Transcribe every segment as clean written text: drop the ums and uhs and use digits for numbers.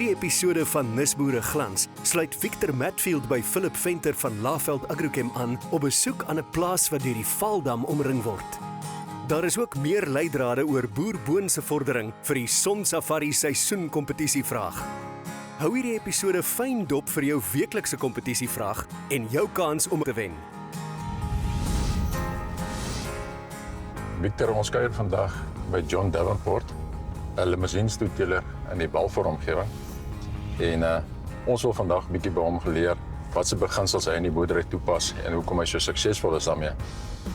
hierdie episode van Nisboere Glans sluit Victor Matfield by Philip Venter van Laveld Agrochem aan op besoek aan 'n plaas wat deur die Vaaldam omring word. Daar is ook meer leidrade oor boerboon se vordering vir die Sonsafari seisoenkompetisievraag. Hou hierdie episode fyn dop vir jou weeklikse kompetisievraag en jou kans om te wen. Victor, ons kuier vandag by John Davenport, 'n limousinestoeteler in die Balfour-omgewing. En ons wil vandag 'n bietjie by hom geleer wat se beginsels hy in die boerdery toepas en hoekom hy so suksesvol is daarmee.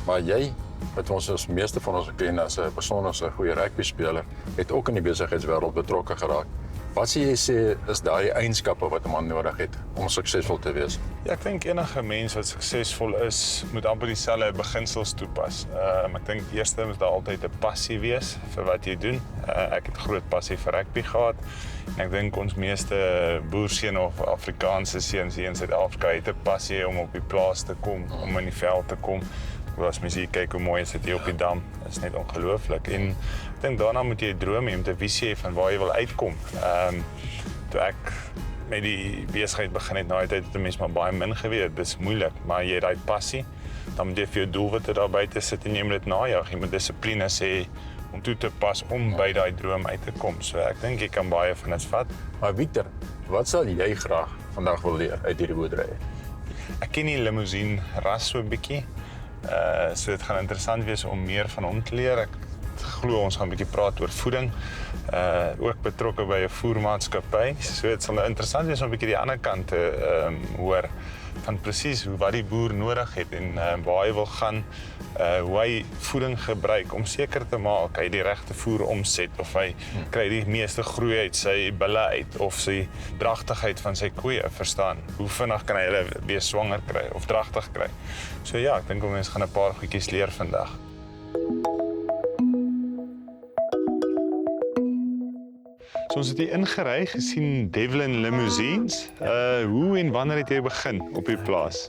Maar jy, wat ons as meeste van ons ken as 'n besonderse goeie rugbyspeler, het ook in die besigheidswêreld betrokke geraak. Wat sê jy is daai eienskappe wat 'n man nodig het om suksesvol te wees? Ja, ek dink enige mens wat suksesvol is, moet amper dieselfde beginsels toepas. Ek dink eerste moet daar altyd 'n passie wees vir wat jy doen. Ek het groot passie vir rugby gehad. En ek dink ons meeste boerseun of Afrikaanse seuns hier in Suid-Afrika het 'n passie om op die plaas te kom, om in die veld te kom. As mens hier kyk hoe mooi is dit hier op die dam, is net ongelooflik. En ek dink daarna moet jy droom hê, 'n visie hê van waar jy wil uitkom. Toe ek met die besigheid begin het, na tyd het 'n mens maar baie min geweet, dis moeilik, maar jy het daai passie, dan moet jy vir jou doelwitte daar buite sit en jy moet dit najag. Jy moet dissipline hê om toe te pas om by daai droom uit te kom. So ek dink jy kan baie van dit vat. Maar Victor, wat sal jy graag vandag wil leer uit hierdie boerdery? Ek ken die limousine ras so 'n bietjie. So dit gaan interessant wees om meer van hom te leer. Ek glo ons gaan 'n bietjie praat oor voeding. Ook betrokke by 'n voermaatskappy. So dit sal interessant wees om 'n bietjie die ander kant te hoor van presies wat die boer nodig het en waar hy wil gaan, hoe hy voeding gebruik om seker te maak hy die regte voer omset of hy kry die meeste groei uit sy bulle uit of sy dragtigheid van sy koeie, verstaan. Hoe vinnig kan hy hulle weer swanger kry of dragtig kry. So ja, ek dink mense gaan 'n paar goedjies leer vandag. So ons het hier ingery, gesien Devlin Limousines. Hoe en wanneer het jy begin op die plaas?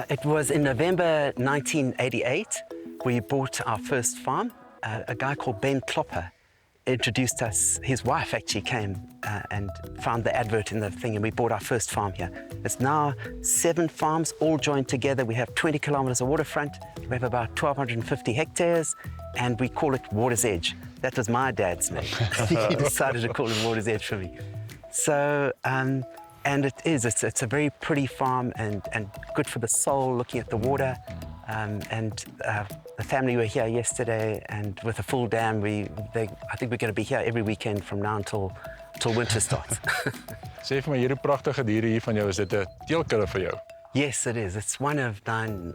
It was in November 1988 we bought our first farm. A guy called Ben Klopper introduced us. His wife actually came and found the advert in the thing, and we bought our first farm here. It's now 7 farms all joined together. We have 20 kilometers of waterfront. We have about 1,250 hectares, and we call it Water's Edge. That was my dad's name. He decided to call it Water's Edge for me. So, and it's a very pretty farm and good for the soul, looking at the water. The family were here yesterday, and with a full dam, I think we're going to be here every weekend from now until winter starts. Sê vir my, hierdie pragtige diere hier van jou, is dit 'n teelkudde vir jou? Yes, it is. It's one of 9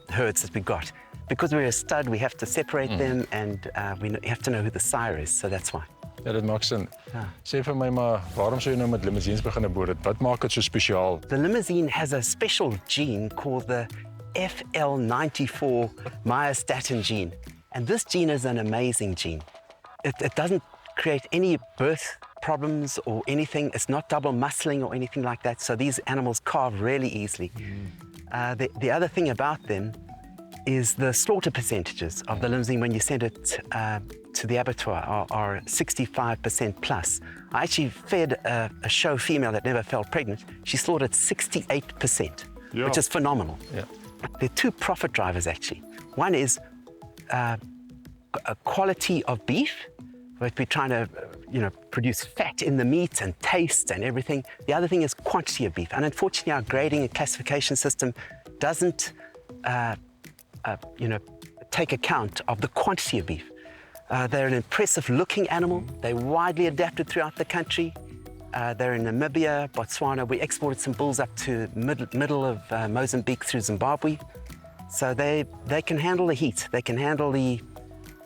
herds that we got. Because we're a stud, we have to separate them, and we have to know who the sire is, so that's why. Ja, dit maak sin. Sê vir my maar, waarom sou jy nou met limousines begin boer? Wat maak dit so spesiaal? The limousine has a special gene called the FL94 myostatin gene. And this gene is an amazing gene. It doesn't create any birth problems or anything. It's not double muscling or anything like that. So these animals calve really easily. The other thing about them is the slaughter percentages of the limousine when you send it to the abattoir are 65% plus. I actually fed a show female that never fell pregnant. She slaughtered 68%, which is phenomenal. Yeah. There are 2 profit drivers actually. One is a quality of beef, where we're trying to produce fat in the meat and taste and everything. The other thing is quantity of beef. And unfortunately, our grading and classification system doesn't take account of the quantity of beef. They're an impressive looking animal. They're widely adapted throughout the country. They're in Namibia, Botswana. We exported some bulls up to middle of Mozambique through Zimbabwe. So they can handle the heat. They can handle the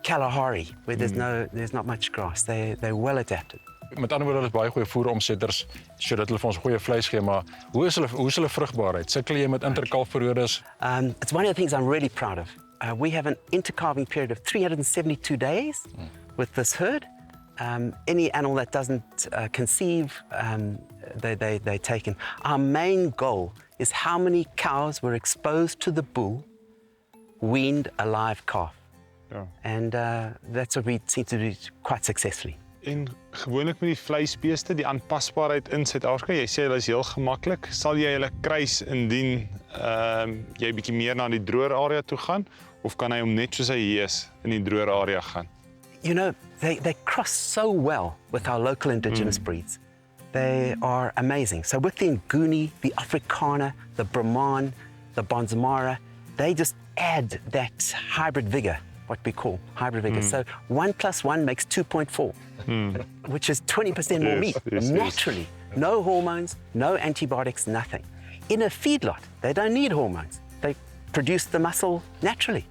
Kalahari, where there's not much grass. They're well adapted. Met ander woorde, hulle is baie goeie voeromsetters, sodat hulle vir ons goeie vleis gee, maar hoe is hulle vrugbaarheid? Sukkel jy met interkalfperiodes? It's one of the things I'm really proud of. We have an intercalving period of 372 days with this herd. Any animal that doesn't conceive, they're taken. Our main goal is how many cows were exposed to the bull, weaned a live calf. Yeah. And that's what we seem to do quite successfully. En gewoonlik met die vleisbeeste, die aanpasbaarheid in Suid-Afrika, jy sê hulle is heel gemaklik. Sal jy hulle kruis indien jy bietjie meer na die droër area toe gaan, of kan hy hom net soos hy is in die droër area gaan? You know, they cross so well with our local indigenous breeds. They are amazing. So with the Nguni, the Afrikaner, the Brahman, the Bonsmara, they just add that hybrid vigor, what we call hybrid vigor. So 1 + 1 makes 2.4, which is 20% more meat, naturally. No hormones, no antibiotics, nothing. In a feedlot, they don't need hormones. They produce the muscle naturally.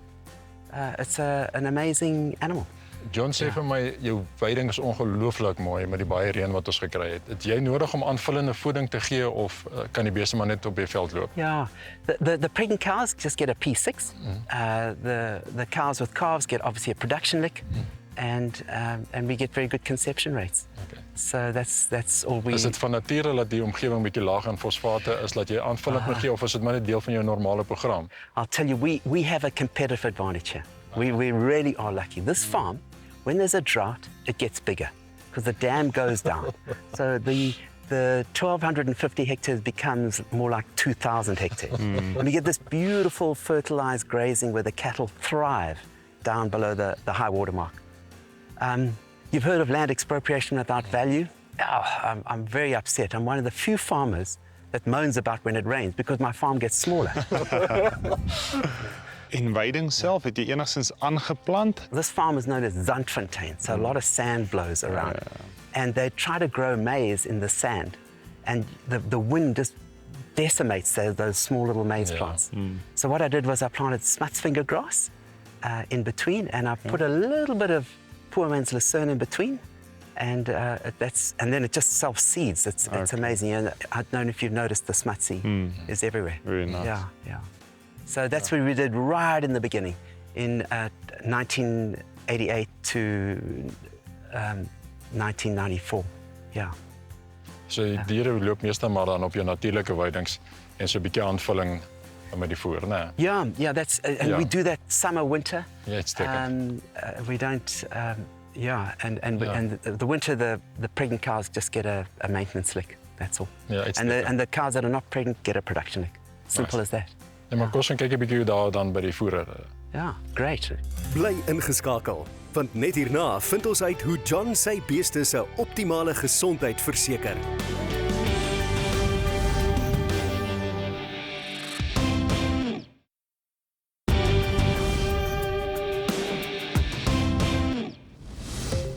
It's an amazing animal. John sê vir my, jou veiding is ongelooflik mooi met die baie reën wat ons gekry het. Het jy nodig om aanvullende voeding te gee of kan die beeste maar net op die veld loop? Yeah, the pregnant cows just get a P6. The cows with calves get obviously a production lick, and we get very good conception rates. Okay. So that's all we. Is dit van nature dat die omgewing bietjie laag in fosfate is, dat jy aanvullend moet gee, of is dit maar net deel van jou normale program? I'll tell you, we have a competitive advantage here. We really are lucky. This farm, when there's a drought, it gets bigger because the dam goes down. So the 1,250 hectares becomes more like 2,000 hectares. And we get this beautiful fertilized grazing where the cattle thrive down below the high water mark. You've heard of land expropriation without value? Oh, I'm very upset. I'm one of the few farmers that moans about when it rains because my farm gets smaller. En weiding self, het jy enigstens aangeplant? This farm is known as Zandfontein, so a lot of sand blows around. And they try to grow maize in the sand, and the wind just decimates those small little maize plants. So what I did was I planted smutsvinger grass in between, and I put a little bit of poor man's lucerne in between, and then it just self-seeds. It's amazing. And I don't know if you've noticed the smutzy is everywhere. Very nice. Yeah. So that's what we did right in the beginning, in 1988 to 1994. Yeah. So die diere loop meestal maar dan op jou natuurlike weidings en so 'n bietjie aanvulling met die voer, né? Yeah, that's and we do that summer, winter. Yeah, it's taken. We don't. And the winter, the pregnant cows just get a maintenance lick. That's all. Yeah, it's and the cows that are not pregnant get a production lick. Simple as that. Ja, maar kos en kyk 'n bietjie hoe daar dan by die voere. Ja, great. Bly ingeskakel, want net hierna vind ons uit hoe John sy beeste se optimale gesondheid verseker.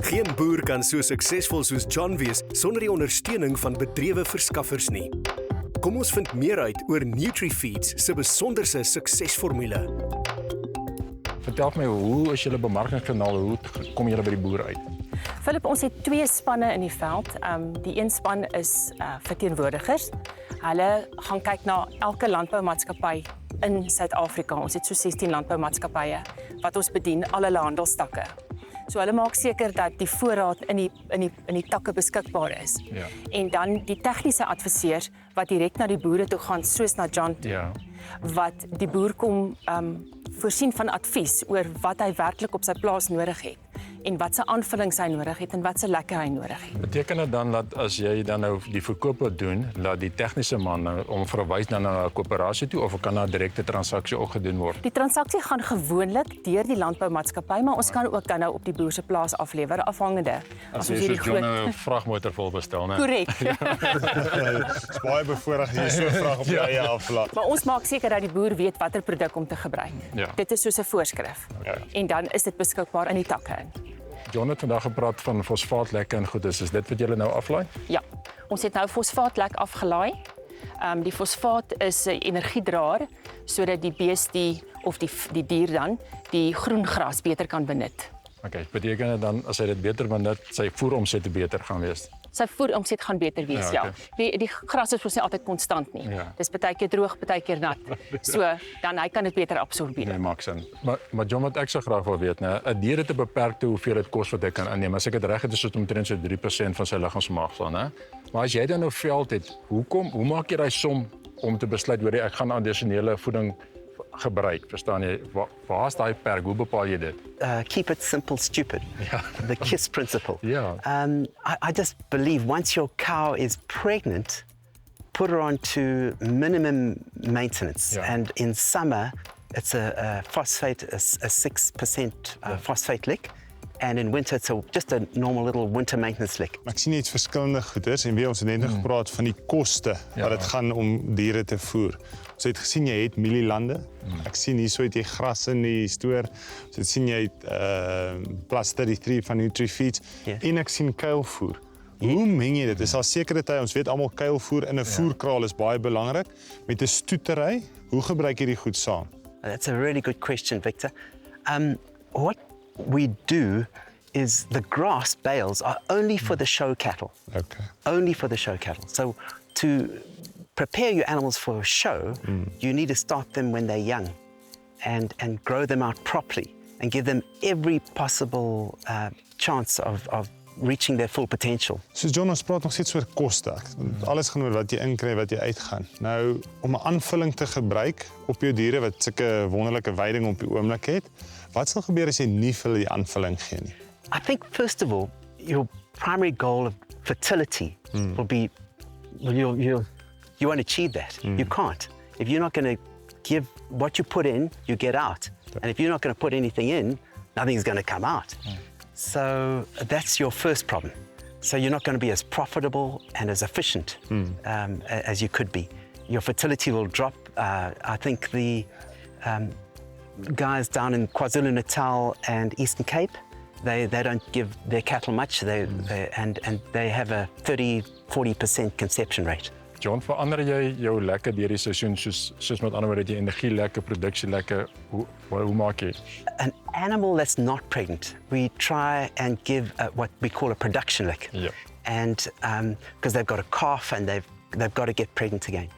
Geen boer kan so suksesvol soos John wees sonder die ondersteuning van bedrewe verskaffers nie. Kom ons vind meer uit oor NutriFeeds se besonderse suksesformule. Vertel my, hoe is julle bemarkingskanaal, hoe kom julle by die boer uit? Philip, ons het 2 spanne in die veld. Die een span is verteenwoordigers. Hulle gaan kyk na elke landboumaatskappy in Suid-Afrika. Ons het so 16 landboumaatskappye wat ons bedien, al hulle handelstakke. So hulle maak seker dat die voorraad in die takke beskikbaar is. Ja. En dan die tegniese adviseurs wat direk na die boere toe gaan, soos na John toe, Ja. wat die boer kom voorsien van advies oor wat hy werklik op sy plaas nodig het en wat sy aanvullings hy nodig het en wat sy lekker hy nodig het. Beteken dit dan dat as jy dan nou die verkoop doen, laat die tegniese man nou om verwys dan na 'n koöperasie toe, of kan daar direkte transaksie ook gedoen word? Die transaksie gaan gewoonlik deur die landboumaatskappy, maar ons kan ook dan nou op die boer se plaas aflewer, afhangende. As jy so 'n vragmotor vol bestel, né? Korrek. Dis baie bevoorreg jy so 'n vraag op jou eie aflaat. Maar ons maak seker dat die boer weet watter produk om te gebruik. Ja. Dit is soos 'n voorskrif. Okay. En dan is dit beskikbaar in die takke in. John het vandag gepraat van fosfaatlekke en goed, is dit wat julle nou aflaai? Ja, ons het nou fosfaatlek afgelaai. Die fosfaat is 'n energiedraer sodat die bees of die dier dan die groen gras beter kan benut. Okay, beteken dit dan as hy dit beter benut, sy voeromset beter gaan wees? Sy voeromset gaan beter wees, Ja, ja. okay. Die gras is mos nie altyd konstant nie. Ja. Dis partykeer droog, partykeer nat. So dan hy kan dit beter absorbeer. Nee, maak sin. Maar John, wat ek so graag wil weet, né, 'n dier het 'n beperkte hoeveelheid kos wat hy kan inneem. As ek dit reg het, is dit omtrent so 3% van sy liggaamsmaagsel, né? Maar as jy dan nou veld het, hoe maak jy daai som om te besluit, hoor jy, ek gaan addisionele voeding gebruik, verstaan jy? Waar is daai perk? Hoe bepaal jy dit? Keep it simple, stupid. The KISS principle. Ja. I just believe once your cow is pregnant, put her on to minimum maintenance. Yeah. And in summer, it's a phosphate, a 6% phosphate lick. And in winter, it's just a normal little winter maintenance lick. Ek sien iets verskillende goeders en weer ons het net gepraat van die koste wat dit gaan om diere te voer. Ons het gesien jy het mielielande. Ek sien hierso het jy gras in die stoor. Ons het sien jy het plus 33 van Nutrifeeds en ek sien kuilvoer. Hoe meng jy dit? Dis al sekere tye ons weet almal kuilvoer in 'n voerkraal is baie belangrik. Met 'n stoetery, hoe gebruik jy die goed saam? That's a really good question, Victor. What we do is the grass bales are only for the show cattle. Okay. Only for the show cattle. So to prepare your animals for a show, you need to start them when they're young and grow them out properly and give them every possible chance of reaching their full potential. So John, ons praat nog steeds oor koste. Alles gaan oor wat jy inkry, wat jy uitgaan. Nou, om 'n aanvulling te gebruik op jou diere wat sulke wonderlike veiding op die oomblik het, wat sal gebeur as jy nie vir hulle die aanvulling gee nie? I think first of all, your primary goal of fertility will be, well, you won't achieve that. You can't. If you're not going to give what you put in, you get out. And if you're not going to put anything in, nothing's going to come out. So that's your first problem. So you're not going to be as profitable and as efficient as you could be. Your fertility will drop. I think the guys down in KwaZulu-Natal and Eastern Cape, they don't give their cattle much, and they have a 30-40% conception rate. John, verander jy jou lekke deur die seisoen soos met ander woorde jy energie lekke, produksie lekke, hoe maak jy? An animal that's not pregnant, we try and give what we call a production lick. Yeah. And because they've got a calf and they've got to get pregnant again.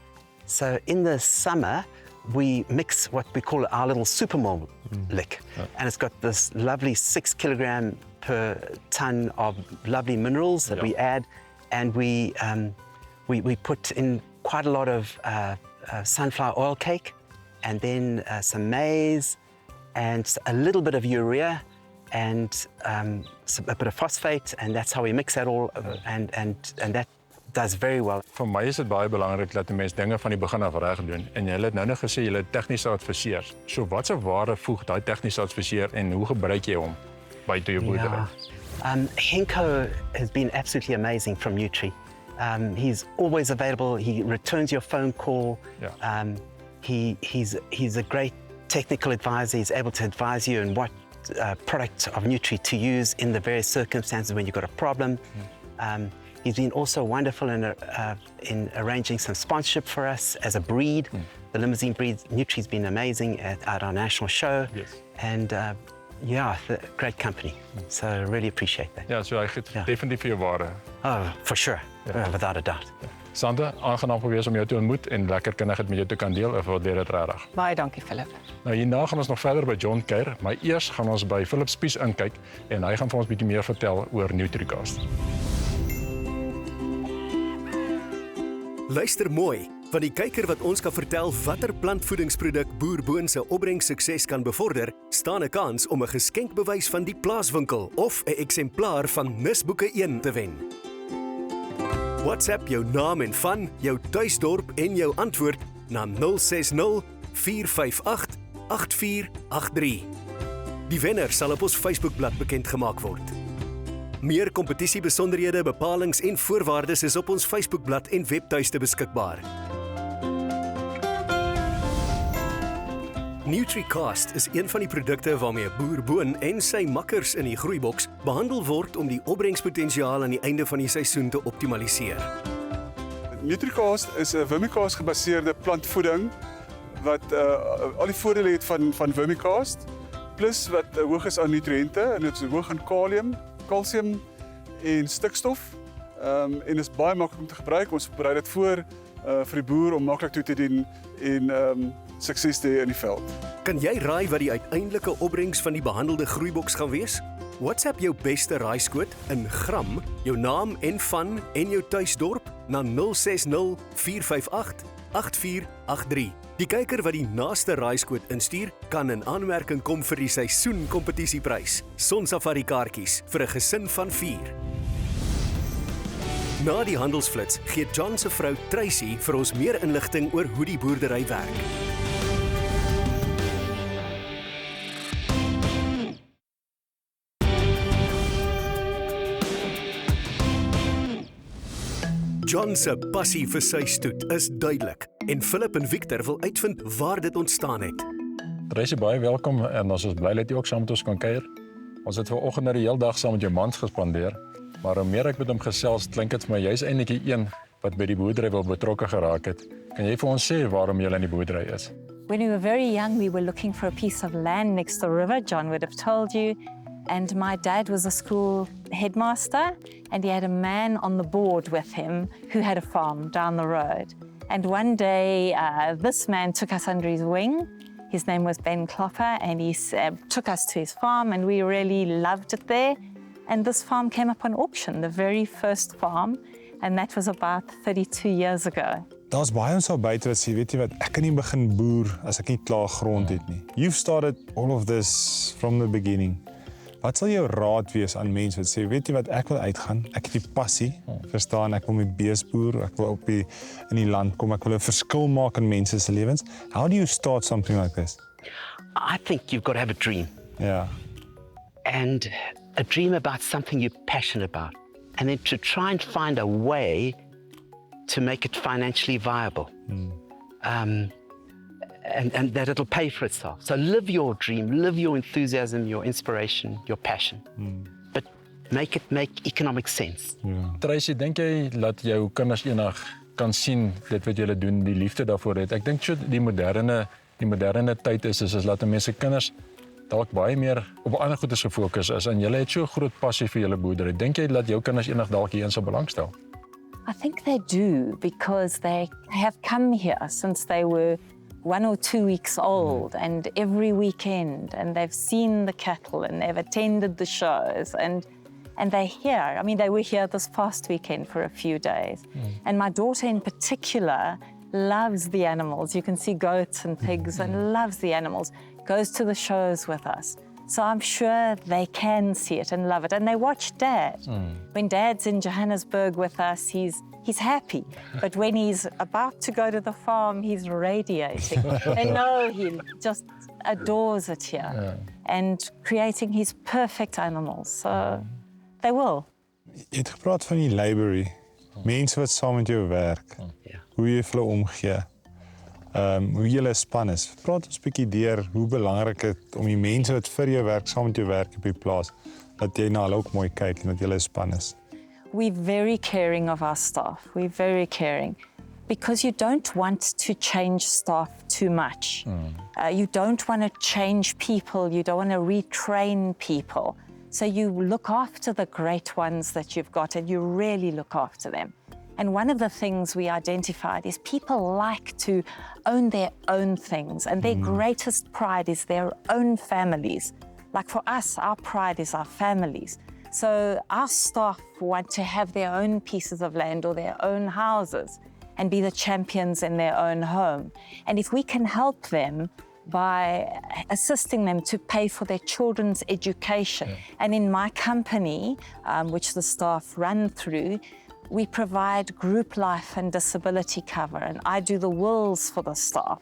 So in the summer, we mix what we call our little supermole lick. And it's got this lovely 6 kilogram per ton of lovely minerals that we add, and we put in quite a lot of sunflower oil cake, and then some maize, and a little bit of urea, and a bit of phosphate, and that's how we mix that all, and that does very well. Vir my is dit baie belangrik dat 'n mens dinge van die begin af reg doen. En jy het nou net gesê jy het tegniese adviseurs. So watse waarde voeg daai tegniese adviseur en hoe gebruik jy hom buite jou boerdery? Henko has been absolutely amazing from Nutri. He's always available. He returns your phone call. Yeah. He's a great technical advisor. He's able to advise you on what product of Nutri to use in the various circumstances when you've got a problem. He's been also wonderful in arranging some sponsorship for us as a breed. The limousine breed, Nutri's been amazing at our national show. Yes. And great company. So I really appreciate that. Ja, so hy gee definitief vir jou waarde. Oh, for sure, without a doubt. Sande, aangenaam gewees om jou te ontmoet en lekker kundigheid met jou te kan deel. Ek waardeer dit regtig. Baie dankie Philip. Nou hierna gaan ons nog verder by John kuier, maar eers gaan ons by Philip Spies inkyk en hy gaan vir ons bietjie meer vertel oor NutriCast. Luister mooi, want die kyker wat ons kan vertel watter plantvoedingsproduk Boer Boon se opbrengsukses kan bevorder, staan 'n kans om 'n geskenkbewys van die plaaswinkel of 'n eksemplaar van Nisboere 1 te wen. WhatsApp jou naam en van, jou tuisdorp en jou antwoord na 060 458 8483. Die wenner sal op ons Facebookblad bekend gemaak word. Meer kompetisiebesonderhede, bepalings en voorwaardes is op ons Facebookblad en webtuiste beskikbaar. NutriCast is een van die produkte waarmee Boer Boon en sy makkers in die groeiboks behandel word om die opbrengspotensiaal aan die einde van die seisoen te optimaliseer. NutriCast is 'n vermicast gebaseerde plantvoeding wat al die voordele het van vermicast, plus wat hoog is aan nutriënte en dit is hoog aan kalium, kalsium en stikstof. En is baie maklik om te gebruik. Ons berei dit voor vir die boer om maklik toe te dien en sukses te hê in die veld. Kan jy raai wat die uiteindelike opbrengs van die behandelde groeiboks gaan wees? WhatsApp jou beste raaiskoot in gram, jou naam en van en jou tuisdorp na 060 458 8483. Die kyker wat die naaste raaiskoot instuur, kan in aanmerking kom vir die seisoen kompetisieprys, Sonsafari kaartjies vir 'n gesin van 4. Na die handelsflits gee John se vrou Tracy vir ons meer inligting oor hoe die boerdery werk. John se passie vir sy stoet is duidelik en Philip en Victor wil uitvind waar dit ontstaan het. Tracy, baie welkom en ons is bly dat jy ook saam met ons kan kuier. Ons het vanoggend nou die hele dag saam met jou mans gespandeer, maar hoe meer ek met hom gesels, klink dit vir my jy's eintlik die een wat by die boerdery wil betrokke geraak het. Kan jy vir ons sê waarom jy in die boerdery is? When we were very young, we were looking for a piece of land next to the river, John would have told you. And my dad was a school headmaster, and he had a man on the board with him who had a farm down the road. And one day, this man took us under his wing. His name was Ben Klopper, and he took us to his farm, and we really loved it there. And this farm came up on auction, the very first farm, and that was about 32 years ago. Daar's baie ons al buite wat sê, weet jy wat, ek kan nie begin boer as ek nie klaar grond het nie. You've started all of this from the beginning. Wat sal jou raad wees aan mense wat sê, weet jy wat, ek wil uitgaan, ek het die passie, verstaan, ek wil met beesboer, ek wil in die land kom, ek wil 'n verskil maak in mense se lewens. How do you start something like this? I think you've got to have a dream. Yeah. And a dream about something you're passionate about. And then to try and find a way to make it financially viable. And that it'll pay for itself. So live your dream, live your enthusiasm, your inspiration, your passion. But make it make economic sense. Tracy, dink jy dat jou kinders eendag kan sien dit wat julle doen, die liefde daarvoor het? Ek dink so die moderne tyd is dat mense kinders dalk baie meer op ander goedes gefokus is en julle het so groot passie vir julle boerdery. Dink jy dat jou kinders eendag dalk hierin sal belangstel? I think they do, because they have come here since they were 1 or 2 weeks old, and every weekend, and they've seen the cattle and they've attended the shows, and they're here. I mean, they were here this past weekend for a few days. And my daughter in particular loves the animals. You can see goats and pigs and loves the animals, goes to the shows with us. So I'm sure they can see it and love it. And they watch Dad. When Dad's in Johannesburg with us, he's happy. But when he's about to go to the farm, he's radiating. They know he just adores it here. And creating his perfect animals. So they will. Jy het gepraat van die library. Mense wat saam met jou werk. Hoe jy vir hulle omgee. Hoe julle span is. Praat ons 'n bietjie deur hoe belangrik dit om die mense wat vir jou werk, saam met jou werk op die plaas, dat jy na hulle ook mooi kyk en dat julle 'n span is. We're very caring of our staff. We're very caring. Because you don't want to change staff too much. You don't want to change people. You don't want to retrain people. So you look after the great ones that you've got, and you really look after them. And one of the things we identified is people like to own their own things, and their greatest pride is their own families. Like for us, our pride is our families. So our staff want to have their own pieces of land or their own houses and be the champions in their own home. And if we can help them by assisting them to pay for their children's education. And in my company, which the staff run through, we provide group life and disability cover, and I do the wills for the staff.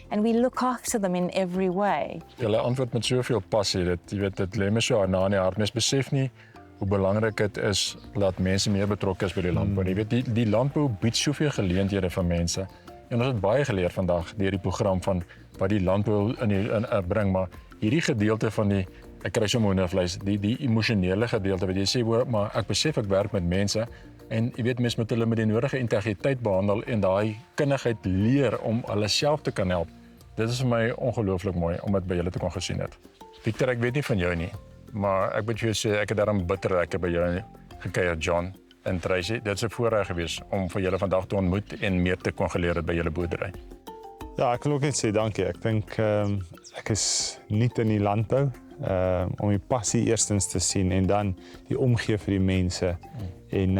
And we look after them in every way. Julle antwoord met soveel passie, dit lê my so na in die hart. Mens besef nie hoe belangrik dit is dat mense meer betrokke is by die landbou. Jy weet, die landbou bied soveel geleenthede vir mense. En ons het baie geleer vandag deur die program van wat die landbou in bring, maar hierdie gedeelte van die ek kry so moedervleis, die emosionele gedeelte wat jy sê, maar ek besef ek werk met mense en jy weet mense moet hulle met die nodige integriteit behandel en daai kundigheid leer om hulle self te kan help. Dit is vir my ongelooflik mooi om dit by julle te kon gesien het. Victor, ek weet nie van jou nie, maar ek moet vir jou sê ek het daarom bitter lekker by julle gekuier, John en Tracy. Dit is 'n voorreg gewees om vir julle vandag te ontmoet en meer te kon geleer het by julle boerdery. Ja, ek wil ook net sê dankie. Ek dink ek is nuut in die landbou. om die passie eerstens te sien en dan die omgee vir die mense en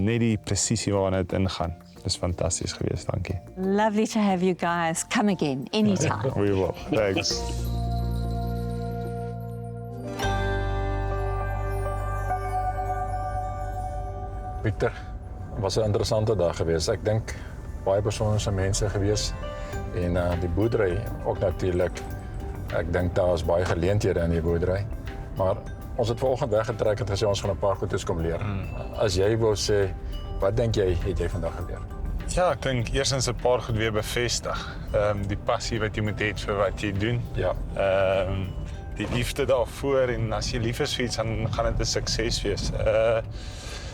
net die presisie waarna dit ingaan. Dis fantasties geweest, dankie. Lovely to have you guys. Come again, anytime. We will. Thanks. Victor, was 'n interessante dag geweest. Ek dink baie besonderse mense geweest en die boerdery ook natuurlik. Ek dink daar is baie geleenthede in die boerdery. Maar ons het vanoggend weggetrek en gesê ons gaan 'n paar goedes kom leer. As jy wou sê, wat dink jy het jy vandag geleer? Ja, ek dink eerstens 'n paar goed weer bevestig. Die passie wat jy moet hê vir wat jy doen. Ja. Die liefde daarvoor en as jy lief is vir iets, dan gaan dit 'n sukses wees.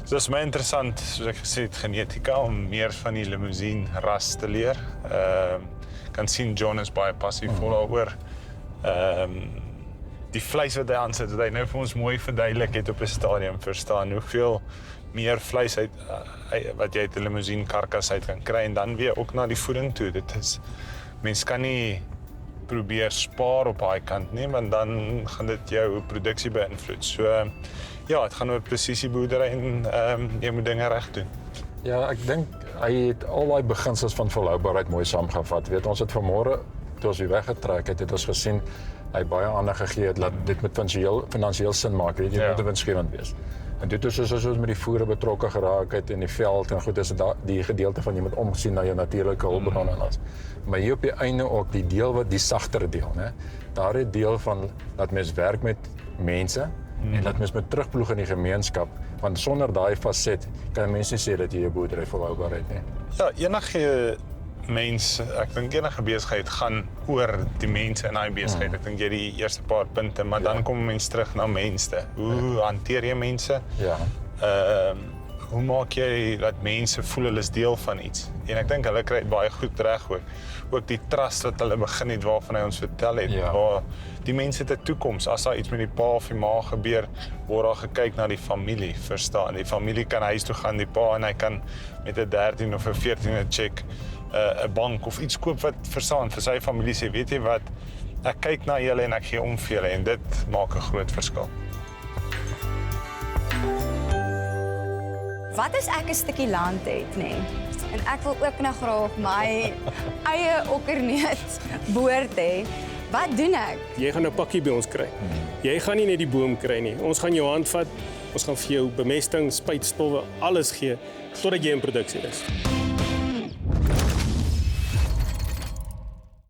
So dit is my interessant, soos ek gesê het, genetika om meer van die limousine ras te leer. Kan sien John is baie passievol daaroor. Die vleis wat hy aansit, wat hy nou vir ons mooi verduidelik het op 'n stadium, verstaan hoeveel meer vleis uit wat jy uit 'n limousine karkas uit kan kry en dan weer ook na die voeding toe. Dit is mens kan nie probeer spaar op daai kant nie, want dan gaan dit jou produksie beïnvloed. So ja, dit gaan oor presisieboerdery en jy moet dinge reg doen. Ja, ek dink hy het al daai beginsels van volhoubaarheid mooi saamgevat. Weet ons het vanmôre toe ons weer weggetrek het ons gesien hy baie aandag gegee het dat dit moet finansiëel sin maak, weet jy, moet winsgewend wees. En dit is soos met die voere betrokke geraak het in die veld en goed, is dit die gedeelte van jy moet omsien na jou natuurlike hulpbronne en alles. Maar hier op die einde ook die deel wat die sagtere deel, né? Daardie deel van dat mens werk met mense en dat mens met terugploeg in die gemeenskap, want sonder daai faset kan mense sê dat jy 'n boerdery volhoubaar het, né? Ja, enige mens, ek dink enige besigheid gaan oor die mense in daai besigheid. Ek dink jy die eerste paar punte, maar dan kom mense terug na mense. Hoe hanteer jy mense? Ja. Hoe maak jy dat mense voel hulle is deel van iets? En ek dink hulle kry dit baie goed reg ook. Ook die trust wat hulle begin het waarvan hy ons vertel het. Ja. Waar die mense het 'n toekoms. As daar iets met die pa of die ma gebeur, word daar gekyk na die familie, verstaan? Die familie kan huis toe gaan, die pa, en hy kan met 'n 13 of 'n 14 check 'n bank of iets koop wat verstaan vir sy familie sê, weet jy wat, ek kyk na julle en ek gee om vir julle en dit maak 'n groot verskil. Wat as ek 'n stukkie land het, nê? En ek wil ook nog graag my eie okkerneut boord hê. Wat doen ek? Jy gaan 'n pakkie by ons kry. Jy gaan nie net die boom kry nie. Ons gaan jou hand vat. Ons gaan vir jou bemesting, spuitstowwe, alles gee totdat jy in produksie is.